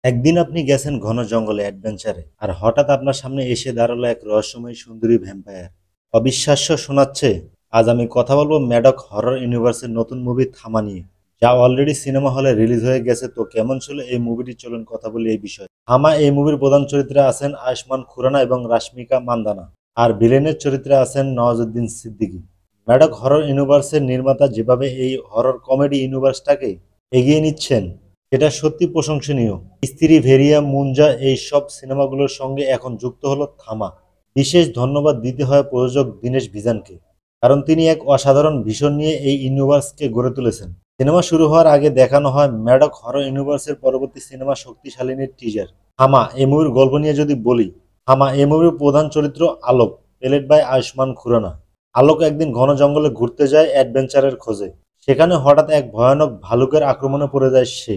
একদিন আপনি গেছেন ঘন জঙ্গলে অ্যাডভেঞ্চারে, আর হঠাৎ আপনার সামনে এসে দাঁড়ালো এক রহস্যময়ী সুন্দরী ভ্যাম্পায়ার। অবিশ্বাস্য শোনাচ্ছে? আজ আমি কথা বলবো ম্যাডক হরর ইউনিভার্সের নতুন মুভি থামা নিয়ে, যা অলরেডি সিনেমা হলে রিলিজ হয়ে গেছে। তো কেমন ছিল এই মুভিটি, চলুন কথা বলি এই বিষয়ে। থামা এই মুভির প্রধান চরিত্রে আছেন আয়ুষ্মান খুরানা এবং রাশ্মিকা মান্দানা, আর ভিলেনের চরিত্রে আছেন নওয়াজুদ্দিন সিদ্দিকী। ম্যাডক হরর ইউনিভার্সের নির্মাতা যেভাবে এই হরর কমেডি ইউনিভার্সটাকে এগিয়ে নিচ্ছেন, এটা সত্যি প্রশংসনীয়। স্ত্রী ভেরিয়া মুঞ্জা এই সব সিনেমাগুলোর সঙ্গে এখন যুক্ত হলো থামা। বিশেষ ধন্যবাদ দিতে হয় প্রযোজক দীনেশ ভিজানকে, কারণ তিনি এক অসাধারণ ভিশন নিয়ে এই ইউনিভার্সকে গড়ে তুলেছেন। সিনেমা শুরু হওয়ার আগে দেখানো হয় ম্যাডক হরর ইউনিভার্সের পরবর্তী সিনেমা শক্তিশালিনীর টিজার। থামা এই মুভির গল্প নিয়ে যদি বলি, থামা এই মুভির প্রধান চরিত্র আলোক, প্লেড বাই আয়ুষ্মান খুরানা। আলোক একদিন ঘন জঙ্গলে ঘুরতে যায় অ্যাডভেঞ্চারের খোঁজে। সেখানে হঠাৎ এক ভয়ানক ভালুকের আক্রমণে পড়ে যায় সে।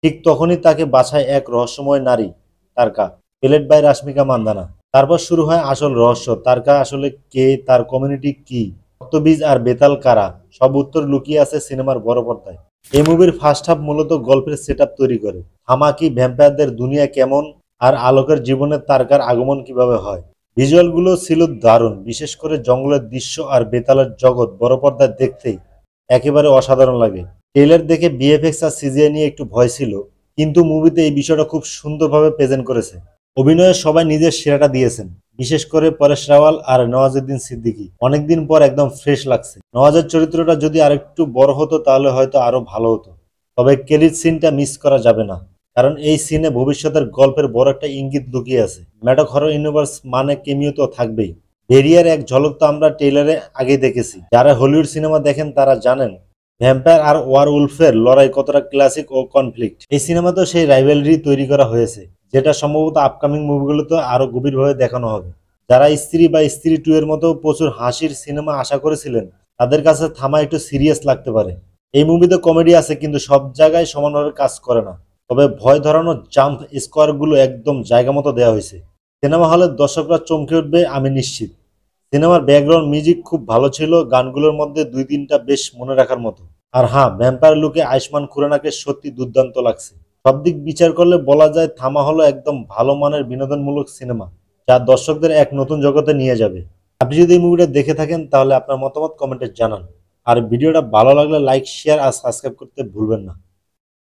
ঠিক তখনই তাকে বাছায় এক রহস্যময় নারী, তারকা, প্লেড বাই রাশ্মিকা মান্দানা। তারপর শুরু হয় আসল রহস্য, তারকা আসলে কে, তার কমিউনিটি কি, রক্তবীজ আর বেতাল কারা, সব উত্তর লুকিয়ে আছে সিনেমার বড় পর্দায়। এই মুভির ফার্স্ট হাফ মূলত গল্পের সেট তৈরি করে। থামা কি, ভ্যাম্পায়ারদের দুনিয়া কেমন, আর আলোকের জীবনে তারকার আগমন কিভাবে হয়। ভিজুয়ালগুলো ছিল দারুণ, বিশেষ করে জঙ্গলের দৃশ্য আর বেতালের জগৎ বড় পর্দায় দেখতেই একেবারে অসাধারণ লাগে। ট্রেলার দেখে ভিএফএক্স আর সিজিআই নিয়ে একটু ভয় ছিল, কিন্তু মুভিতে এই বিষয়টা খুব সুন্দরভাবে প্রেজেন্ট করেছে। অভিনয়ে সবাই নিজের সেরাটা দিয়েছেন, বিশেষ করে পরেশ রাওয়াল আর নওয়াজুদ্দিন সিদ্দিকী। অনেকদিন পর একদম ফ্রেশ লাগছে। নওয়াজের চরিত্রটা যদি আরেকটু বড় হতো তাহলে হয়তো আরো ভালো হতো। তবে ক্রেডিট সিনটা মিস করা যাবে না, কারণ এই সিনে ভবিষ্যতের গল্পের বড় একটা ইঙ্গিত লুকিয়ে আছে। ম্যাডক হরর ইউনিভার্স মানে কেমিও তো থাকবেই। ভেরিয়ার এক ঝলক তো আমরা ট্রেলারে আগে দেখেছি। যারা হলিউড সিনেমা দেখেন তারা জানেন ভ্যাম্পায়ার আর ওয়ার উলফের লড়াই কতটা ক্লাসিক ও কনফ্লিক্ট। এই সিনেমাতেও সেই রাইভেলরি তৈরি করা হয়েছে, যেটা সম্ভবত আপকামিং মুভিগুলোতে আরো গভীরভাবে দেখানো হবে। যারা স্ত্রী বা স্ত্রী টু এর মতো প্রচুর হাসির সিনেমা আশা করেছিলেন, তাদের কাছে থামা একটু সিরিয়াস লাগতে পারে। এই মুভিতে কমেডি আছে, কিন্তু সব জায়গায় সমানভাবে কাজ করে না। তবে ভয় ধরানো জাম্প স্কোয়ারগুলো একদম জায়গা মতো দেওয়া হয়েছে। সিনেমা হলের দর্শকরা চমকে উঠবে আমি নিশ্চিত। সিনেমার ব্যাকগ্রাউন্ড মিউজিক খুব ভালো ছিল, গানগুলোর মধ্যে দুই তিনটা বেশ মনে রাখার মতো। আর হ্যাঁ, ভ্যাম্পায়ার লুকে আয়ুষ্মান খুরানাকে সত্যি দুর্দান্ত লাগছে। সব দিক বিচার করলে বলা যায় থামা হলো একদম ভালো মানের বিনোদনমূলক সিনেমা, যা দর্শকদের এক নতুন জগতে নিয়ে যাবে। আপনি যদি এই মুভিটা দেখে থাকেন তাহলে আপনার মতামত কমেন্টে জানান। আর ভিডিওটা ভালো লাগলে লাইক, শেয়ার আর সাবস্ক্রাইব করতে ভুলবেন না।